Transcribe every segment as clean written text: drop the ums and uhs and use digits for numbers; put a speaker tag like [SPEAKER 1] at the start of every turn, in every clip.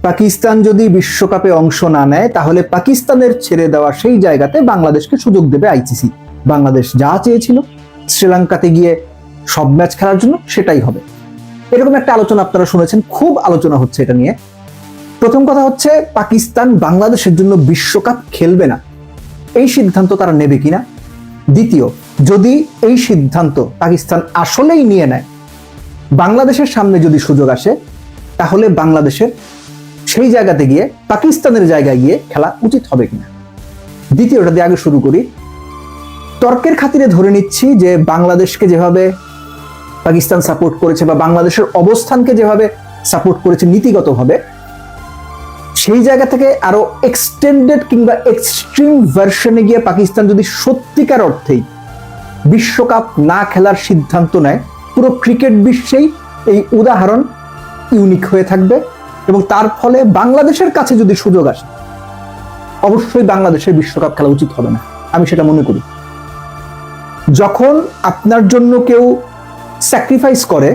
[SPEAKER 1] পাকিস্তান যদি বিশ্বকাপে অংশ না নেয় তাহলে পাকিস্তানের ছেড়ে দেওয়া সেই জায়গাতে বাংলাদেশকে সুযোগ দেবে আইসিসি। বাংলাদেশ যা চেয়েছিল শ্রীলঙ্কাতে গিয়ে সব ম্যাচ খেলার জন্য সেটাই হবে। এরকম একটা আলোচনা আপনারা শুনেছেন, খুব আলোচনা হচ্ছে এটা নিয়ে। প্রথম কথা হচ্ছে, পাকিস্তান বাংলাদেশের জন্য বিশ্বকাপ খেলবে না এই সিদ্ধান্ত তারা নেবে কিনা। দ্বিতীয়, যদি এই সিদ্ধান্ত পাকিস্তান আসলেই নিয়ে নেয়, বাংলাদেশের সামনে যদি সুযোগ আসে, তাহলে বাংলাদেশের সেই জায়গাতে গিয়ে পাকিস্তানের জায়গায় গিয়ে খেলা উচিত হবে কিনা। দ্বিতীয়টা দিয়ে আগে শুরু করি। তর্কের খাতিরে ধরে নিচ্ছি যে বাংলাদেশকে যেভাবে পাকিস্তান সাপোর্ট করেছে বা বাংলাদেশের অবস্থানকে যেভাবে সাপোর্ট করেছে নীতিগতভাবে, সেই জায়গা থেকে আরো এক্সটেন্ডেড কিংবা এক্সট্রিম ভার্সনে গিয়ে পাকিস্তান যদি সত্যিকার অর্থেই বিশ্বকাপ না খেলার সিদ্ধান্ত নেয়, পুরো ক্রিকেট বিশ্বেই এই উদাহরণ ইউনিক হয়ে থাকবে এবং তার ফলে বাংলাদেশের কাছে যদি সুযোগ আসে, অবশ্যই বাংলাদেশের বিশ্বকাপ খেলা উচিত হবে না, আমি সেটা মনে করি। যখন আপনার জন্য কেউ স্যাক্রিফাইস করে,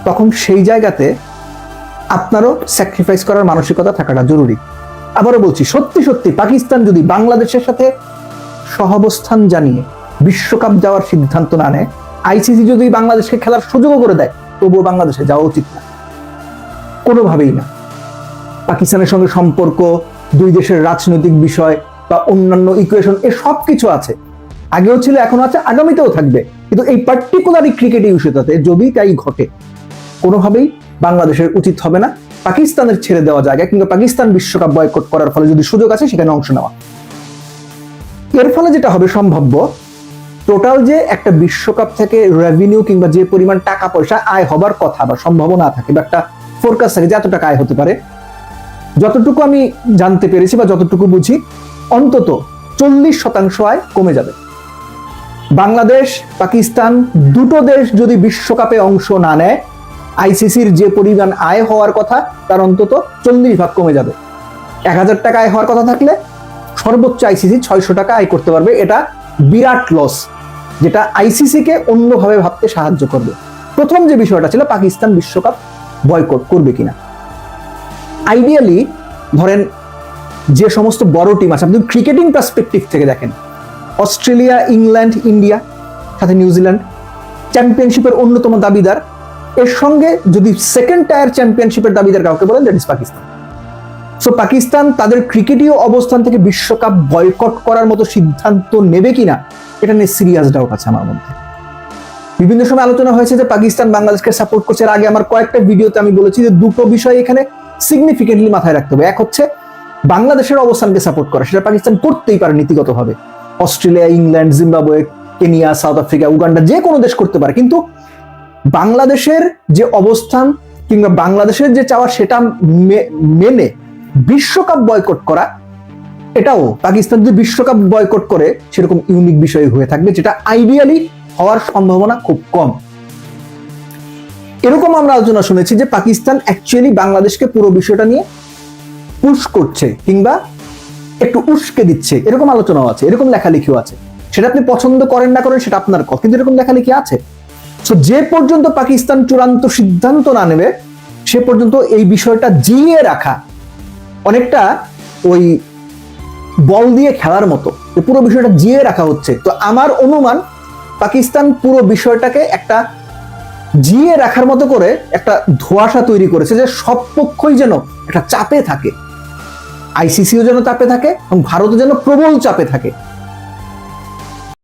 [SPEAKER 1] তখন সেই জায়গাতে আপনারও স্যাক্রিফাইস করার মানসিকতা থাকাটা জরুরি। আবারও বলছি, সত্যি সত্যি পাকিস্তান যদি বাংলাদেশের সাথে সহাবস্থান জানিয়ে বিশ্বকাপ যাওয়ার সিদ্ধান্ত না নেয়, আইসিসি যদি বাংলাদেশকে খেলার সুযোগও করে দেয়, তবুও বাংলাদেশে যাওয়া উচিত না, কোনোভাবেই না। পাকিস্তানের সঙ্গে সম্পর্ক, দুই দেশের রাজনৈতিক বিষয় বা অন্যান্য ইকুয়েশন, এ সব কিছু আছে, আগেও ছিল, এখনো আছে, আগামীতেও থাকবে। কিন্তু এই পার্টিকুলার ক্রিকেট ইস্যুটাতে যদি তাই ঘটে, কোনোভাবেই বাংলাদেশের উচিত হবে না পাকিস্তানের ছেড়ে দেওয়া জায়গায় কিংবা পাকিস্তান বিশ্বকাপ বয়কট করার ফলে যদি সুযোগ আছে সেখানে অংশ নেওয়া। এর ফলে যেটা হবে সম্ভাব্য, টোটাল যে একটা বিশ্বকাপ থেকে রেভিনিউ কিংবা যে পরিমাণ টাকা পয়সা আয় হবার কথা বা সম্ভাবনা থাকে বা একটা ফোরকাস্ট থাকে যে এত টাকা আয় হতে পারে, যতটুকু আমি জানতে পেরেছি বা যতটুকু বুঝি, অন্তত 40% আয় কমে যাবে। বাংলাদেশ, পাকিস্তান দুটো দেশ যদি বিশ্বকাপে অংশ না নেয়, আইসিসির যে পরিমাণ আয় হওয়ার কথা তার অন্তত 40% কমে যাবে। 1000 টাকা আয় হওয়ার কথা থাকলে সর্বোচ্চ আইসিসি 600 টাকা আয় করতে পারবে। এটা বিরাট লস, যেটা আইসিসি কে অন্যভাবে ভাবতে সাহায্য করবে। প্রথম যে বিষয়টা ছিল পাকিস্তান বিশ্বকাপ বয়কট করবে কিনা, আইডিয়ালি ধরেন যে সমস্ত বড় টিম আছে, আপনি ক্রিকেটিং পার্সপেক্টিভ থেকে দেখেন, অস্ট্রেলিয়া, ইংল্যান্ড, ইন্ডিয়া, সাথে নিউজিল্যান্ড চ্যাম্পিয়নশিপের অন্যতম দাবিদার, এর সঙ্গে যদি সেকেন্ড টায়ার চ্যাম্পিয়নশিপের দাবিদার কাউকে বলেন, that is Pakistan. So Pakistan তাদের ক্রিকেটীয় অবস্থান থেকে বিশ্বকাপ বয়কট করার মতো সিদ্ধান্ত নেবে কিনা, এটা নিয়ে সিরিয়াস ডাউট আছে আমার মধ্যে। বিভিন্ন সময় আলোচনা হয়েছে যে পাকিস্তান বাংলাদেশকে সাপোর্ট করছে। এর আগে আমার কয়েকটা ভিডিওতে আমি বলেছি যে দুটো বিষয় এখানে সিগনিফিকেন্টলি মাথায় রাখতে হবে। এক হচ্ছে বাংলাদেশের অবস্থানকে সাপোর্ট করা, সেটা পাকিস্তান করতেই পারে নীতিগতভাবে। Australia, England, Zimbabwe, Kenya, south Africa, Uganda, যে কোনো দেশ করতে পারে। কিন্তু বাংলাদেশের যে অবস্থান কিংবা বাংলাদেশের যে চাওয়া, সেটা মেনে বিশ্বকাপ বয়কট করা, এটাও পাকিস্তান যদি বিশ্বকাপ বয়কট করে সেরকম ইউনিক বিষয় হয়ে থাকবে, যেটা আইডিয়ালি হওয়ার সম্ভাবনা খুব কম। এরকম আমরা আলোচনা শুনেছি যে পাকিস্তান অ্যাকচুয়ালি বাংলাদেশকে পুরো বিষয়টা নিয়ে পুশ করছে কিংবা একটু উস্কে দিচ্ছে, এরকম আলোচনাও আছে, এরকম লেখালেখিও আছে। সেটা আপনি পছন্দ করেন না করেন সেটা আপনার কথা, কিন্তু এরকম লেখালেখি আছে। সো যে পর্যন্ত পাকিস্তান চূড়ান্ত সিদ্ধান্ত না নেবে, সে পর্যন্ত এই বিষয়টা জিয়ে রাখা অনেকটা ওই বল দিয়ে খেলার মতো, পুরো বিষয়টা জিয়ে রাখা হচ্ছে। তো আমার অনুমান পাকিস্তান পুরো বিষয়টাকে একটা জিয়ে রাখার মতো করে একটা ধোঁয়াশা তৈরি করেছে, যে সব পক্ষই যেন একটা চাপে থাকে, আইসিসিও যেন চাপে থাকে এবং ভারতও যেন প্রবল চাপে থাকে।